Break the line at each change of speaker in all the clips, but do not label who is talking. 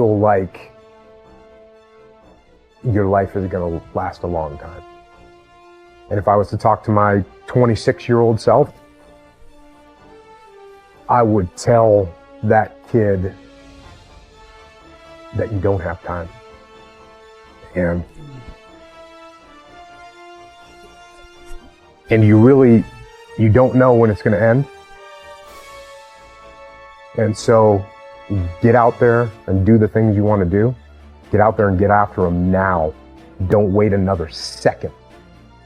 feel like your life is going to last a long time. And if I was to talk to my 26-year-old self, I would tell that kid that you don't have time. And you don't know when it's going to end. And so get out there and do the things you want to do. Get out there and get after them now. Don't wait another second.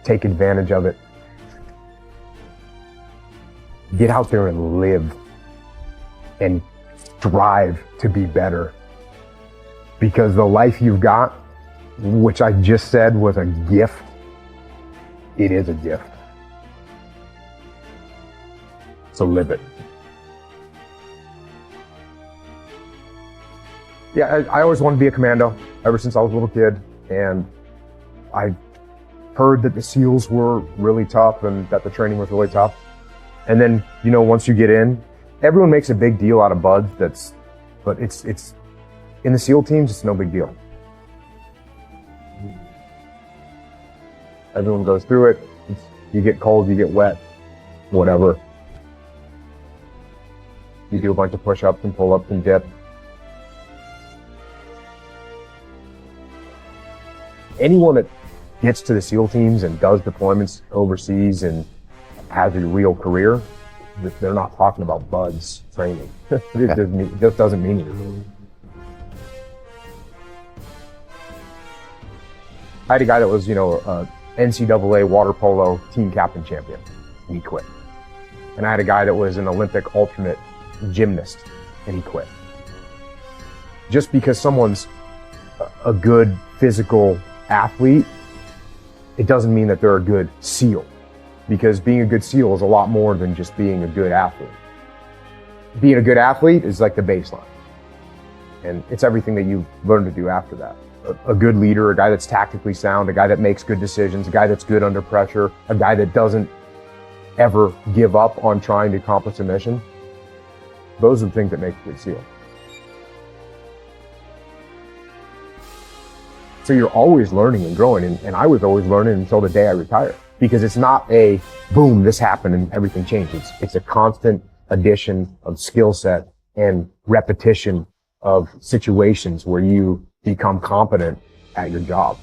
Take advantage of it. Get out there and live and strive to be better. Because the life you've got, which I just said was a gift, it is a gift. So live it. Yeah, I always wanted to be a commando ever since I was a little kid. And I heard that the SEALs were really tough and that the training was really tough. And then, once you get in, everyone makes a big deal out of buds. But it's in the SEAL teams, it's no big deal. Everyone goes through it. You get cold, you get wet, whatever. You do a bunch of push-ups and pull-ups and dip. Anyone that gets to the SEAL teams and does deployments overseas and has a real career, they're not talking about buds training. It just doesn't mean anything. I had a guy that was, a NCAA water polo team captain champion. He quit. And I had a guy that was an Olympic alternate gymnast, and he quit. Just because someone's a good physical athlete, it doesn't mean that they're a good SEAL. Because being a good SEAL is a lot more than just being a good athlete. Being a good athlete is like the baseline. And it's everything that you learn to do after that. A good leader, a guy that's tactically sound, a guy that makes good decisions, a guy that's good under pressure, a guy that doesn't ever give up on trying to accomplish a mission. Those are the things that make a good SEAL. So you're always learning and growing, and I was always learning until the day I retired. Because it's not a boom, this happened and everything changes. It's a constant addition of skill set and repetition of situations where you become competent at your job.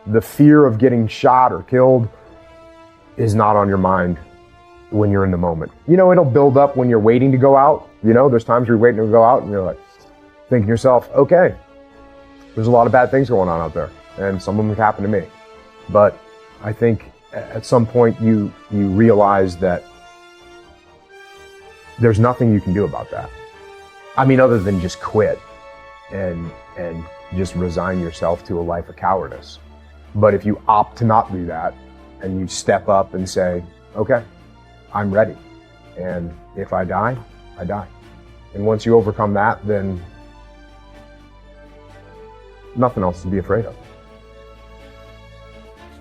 The fear of getting shot or killed is not on your mind when you're in the moment. It'll build up when you're waiting to go out. There's times you're waiting to go out and you're like thinking to yourself, okay, there's a lot of bad things going on out there, and some of them have happened to me. But I think at some point you realize that there's nothing you can do about that. Other than just quit and just resign yourself to a life of cowardice. But if you opt to not do that and you step up and say, okay, I'm ready. And if I die, I die. And once you overcome that, then nothing else to be afraid of.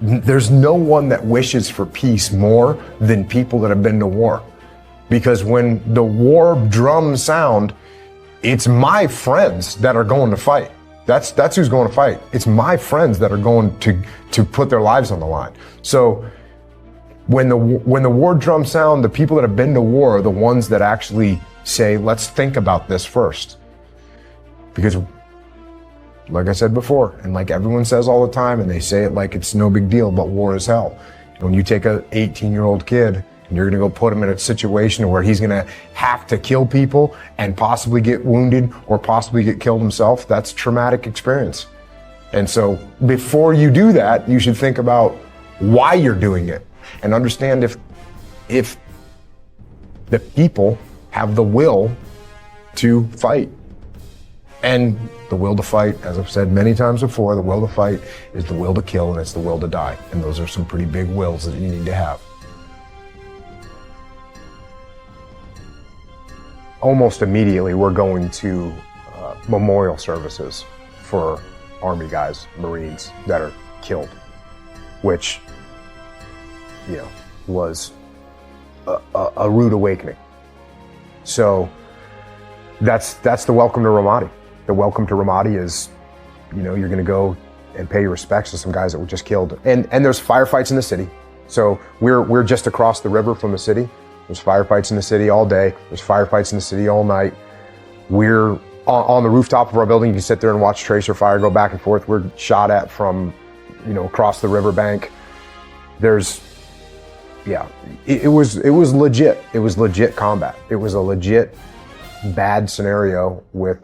There's no one that wishes for peace more than people that have been to war. Because when the war drums sound, it's my friends that are going to fight. That's who's going to fight. It's my friends that are going to put their lives on the line. So when the war drums sound, the people that have been to war are the ones that actually say, let's think about this first. Because like I said before, and like everyone says all the time, and they say it like it's no big deal, but war is hell. When you take a 18-year-old kid and you're gonna go put him in a situation where he's gonna have to kill people and possibly get wounded or possibly get killed himself, that's a traumatic experience. And so before you do that, you should think about why you're doing it and understand if the people have the will to fight. And the will to fight, as I've said many times before, the will to fight is the will to kill and it's the will to die. And those are some pretty big wills that you need to have. Almost immediately, we're going to memorial services for Army guys, Marines that are killed, which, was a rude awakening. So That's the welcome to Ramadi. The welcome to Ramadi is, you're going to go and pay your respects to some guys that were just killed. And there's firefights in the city. So we're just across the river from the city. There's firefights in the city all day. There's firefights in the city all night. We're on the rooftop of our building. You can sit there and watch tracer fire go back and forth. We're shot at from, across the riverbank. It was legit. It was legit combat. It was a legit bad scenario with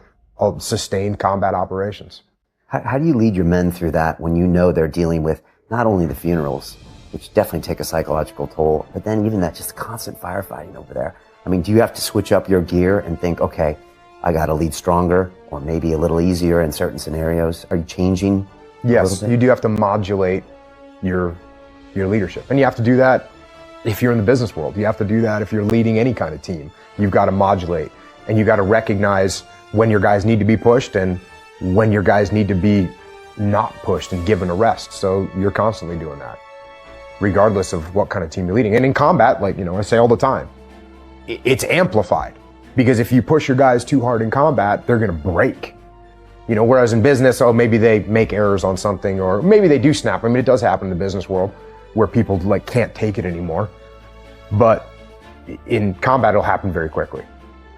sustained combat operations.
How do you lead your men through that when you know they're dealing with not only the funerals, which definitely take a psychological toll, but then even that just constant firefighting over there? I mean, do you have to switch up your gear and think, okay, I got to lead stronger or maybe a little easier in certain scenarios? Are you changing?
Yes, you do have to modulate your leadership. And you have to do that if you're in the business world. You have to do that if you're leading any kind of team. You've got to modulate, and you got to recognize when your guys need to be pushed and when your guys need to be not pushed and given a rest. So you're constantly doing that, regardless of what kind of team you're leading. And in combat, like, I say all the time, it's amplified, because if you push your guys too hard in combat, they're going to break. Whereas in business, maybe they make errors on something, or maybe they do snap. I mean, it does happen in the business world where people can't take it anymore. But in combat, it'll happen very quickly.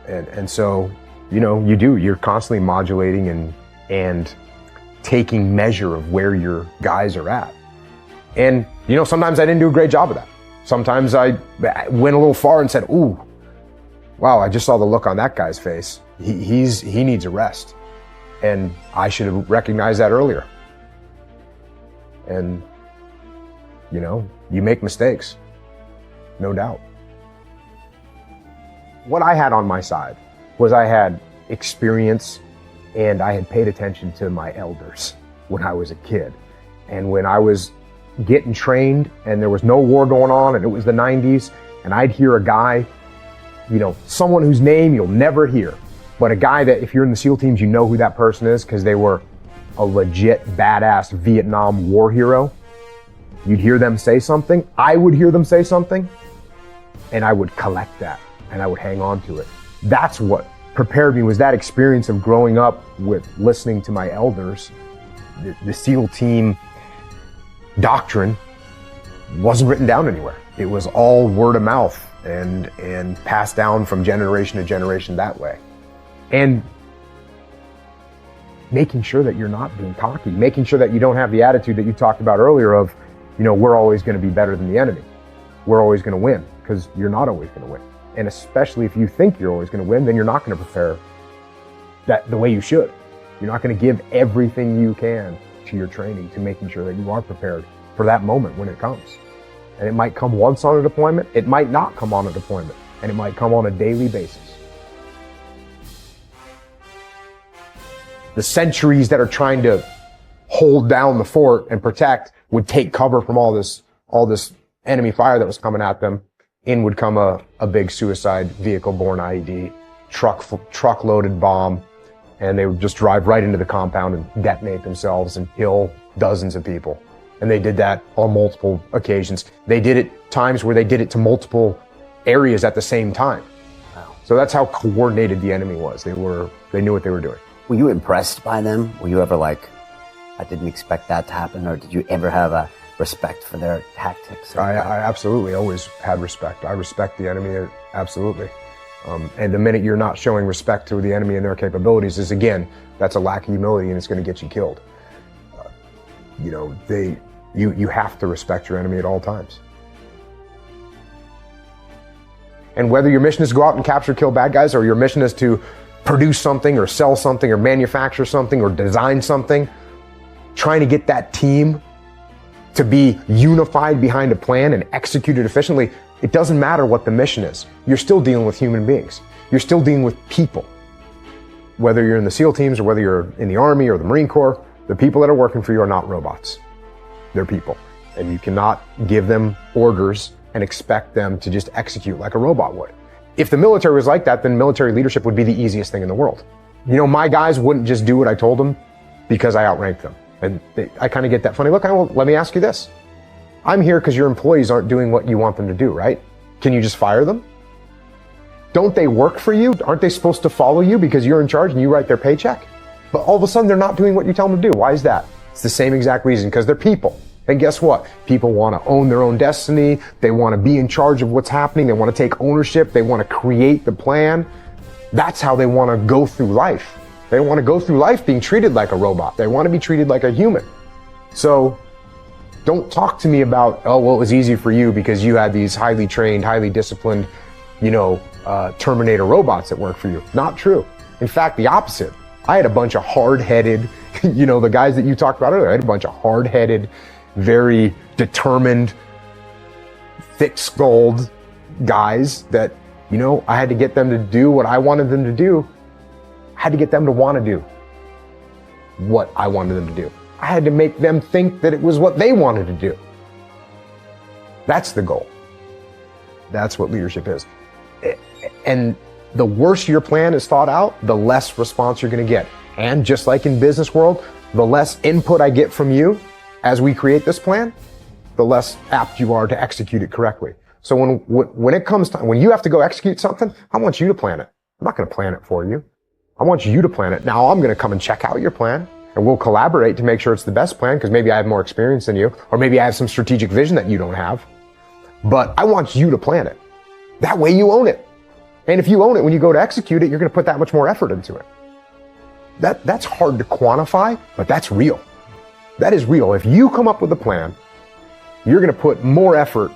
And so, you're constantly modulating and taking measure of where your guys are at. And, sometimes I didn't do a great job of that. Sometimes I went a little far and said, ooh, wow, I just saw the look on that guy's face. He needs a rest. And I should have recognized that earlier. And, you make mistakes, no doubt. What I had on my side was I had experience, and I had paid attention to my elders when I was a kid. And when I was getting trained and there was no war going on and it was the 90s, and I'd hear a guy, someone whose name you'll never hear, but a guy that if you're in the SEAL teams, you know who that person is because they were a legit badass Vietnam war hero. You'd hear them say something. I would hear them say something, and I would collect that and I would hang on to it. That's what prepared me, was that experience of growing up with listening to my elders. The SEAL team doctrine wasn't written down anywhere. It was all word of mouth and passed down from generation to generation that way. And making sure that you're not being cocky, making sure that you don't have the attitude that you talked about earlier of, we're always going to be better than the enemy. We're always going to win, because you're not always going to win. And especially if you think you're always going to win, then you're not going to prepare that the way you should. You're not going to give everything you can to your training to making sure that you are prepared for that moment when it comes. And it might come once on a deployment. It might not come on a deployment, and it might come on a daily basis. The sentries that are trying to hold down the fort and protect would take cover from all this enemy fire that was coming at them. In would come a big suicide vehicle-borne IED, truck-loaded bomb, and they would just drive right into the compound and detonate themselves and kill dozens of people. And they did that on multiple occasions. They did it times where they did it to multiple areas at the same time. Wow. So that's how coordinated the enemy was. They knew what they were doing.
Were you impressed by them? Were you ever like, I didn't expect that to happen? Or did you ever have a respect for their tactics?
I absolutely always had respect. I respect the enemy, absolutely. And the minute you're not showing respect to the enemy and their capabilities is, again, that's a lack of humility, and it's going to get you killed. You have to respect your enemy at all times. And whether your mission is to go out and capture, kill bad guys, or your mission is to produce something or sell something or manufacture something or design something, trying to get that team to be unified behind a plan and execute it efficiently, it doesn't matter what the mission is. You're still dealing with human beings. You're still dealing with people. Whether you're in the SEAL teams or whether you're in the Army or the Marine Corps, the people that are working for you are not robots. They're people. And you cannot give them orders and expect them to just execute like a robot would. If the military was like that, then military leadership would be the easiest thing in the world. My guys wouldn't just do what I told them because I outranked them. And I kind of get that funny look. Well, let me ask you this. I'm here because your employees aren't doing what you want them to do, right? Can you just fire them? Don't they work for you? Aren't they supposed to follow you because you're in charge and you write their paycheck? But all of a sudden they're not doing what you tell them to do. Why is that? It's the same exact reason, because they're people. And guess what? People want to own their own destiny. They want to be in charge of what's happening. They want to take ownership. They want to create the plan. That's how they want to go through life. They don't want to go through life being treated like a robot. They want to be treated like a human. So don't talk to me about, oh, well, it was easy for you because you had these highly trained, highly disciplined, Terminator robots that work for you. Not true. In fact, the opposite. I had a bunch of hard-headed, the guys that you talked about earlier, I had a bunch of hard-headed, very determined, thick-skulled guys that, I had to get them to do what I wanted them to do. I had to get them to want to do what I wanted them to do. I had to make them think that it was what they wanted to do. That's the goal. That's what leadership is. And the worse your plan is thought out, the less response you're going to get. And just like in business world, the less input I get from you as we create this plan, the less apt you are to execute it correctly. So when it comes time, when you have to go execute something, I want you to plan it. I'm not going to plan it for you. I want you to plan it. Now I'm going to come and check out your plan, and we'll collaborate to make sure it's the best plan, because maybe I have more experience than you, or maybe I have some strategic vision that you don't have. But I want you to plan it. That way you own it. And if you own it, when you go to execute it, you're going to put that much more effort into it. That's hard to quantify, but that's real. That is real. If you come up with a plan, you're going to put more effort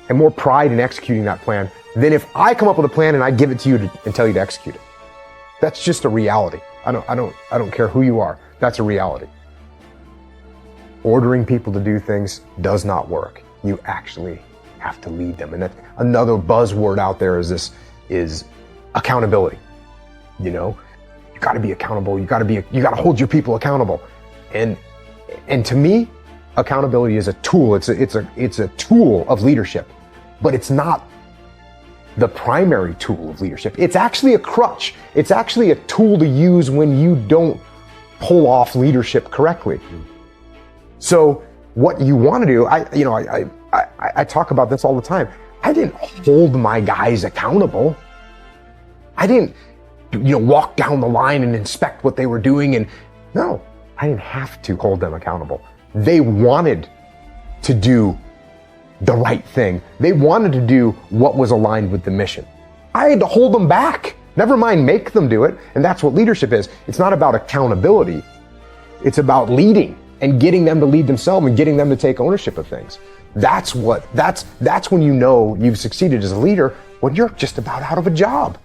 and more pride in executing that plan than if I come up with a plan and I give it to you and tell you to execute it. That's just a reality. I don't care who you are. That's a reality. Ordering people to do things does not work. You actually have to lead them. And that another buzzword out there is accountability. You got to be accountable. You got to hold your people accountable. And to me, accountability is a tool. It's a tool of leadership, but it's not the primary tool of leadership. It's actually a crutch. It's actually a tool to use when you don't pull off leadership correctly. So what you want to do, I talk about this all the time. I didn't hold my guys accountable. I didn't, walk down the line and inspect what they were doing. And no, I didn't have to hold them accountable. They wanted to do the right thing. They wanted to do what was aligned with the mission. I had to hold them back. Never mind make them do it. And that's what leadership is. It's not about accountability. It's about leading and getting them to lead themselves and getting them to take ownership of things. That's when you know you've succeeded as a leader, when you're just about out of a job.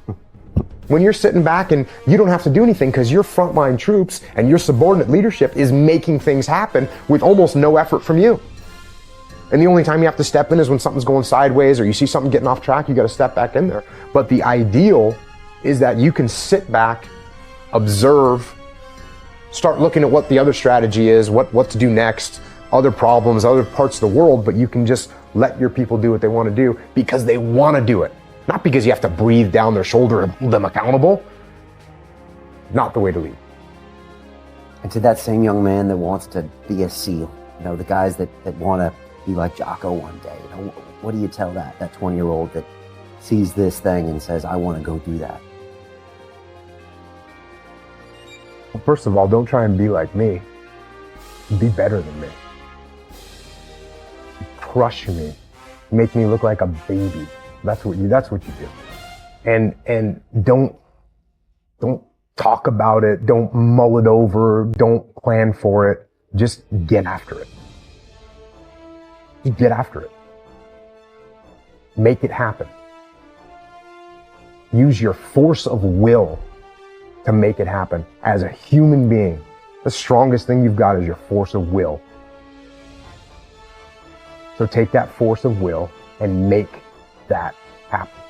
When you're sitting back and you don't have to do anything because your frontline troops and your subordinate leadership is making things happen with almost no effort from you. And the only time you have to step in is when something's going sideways or you see something getting off track, you got to step back in there. But the ideal is that you can sit back, observe, start looking at what the other strategy is, what to do next, other problems, other parts of the world, but you can just let your people do what they want to do because they want to do it. Not because you have to breathe down their shoulder and hold them accountable. Not the way to lead.
And to that same young man that wants to be a SEAL, the guys that want to be like Jocko one day, what do you tell that 20-year-old that sees this thing and says, I want to go do that?
Well, first of all, don't try and be like me. Be better than me. Crush me. Make me look like a baby. That's what you do. And don't talk about it. Don't mull it over. Don't plan for it. Just get after it. Just get after it. Make it happen. Use your force of will to make it happen. As a human being, the strongest thing you've got is your force of will. So take that force of will and make that happen.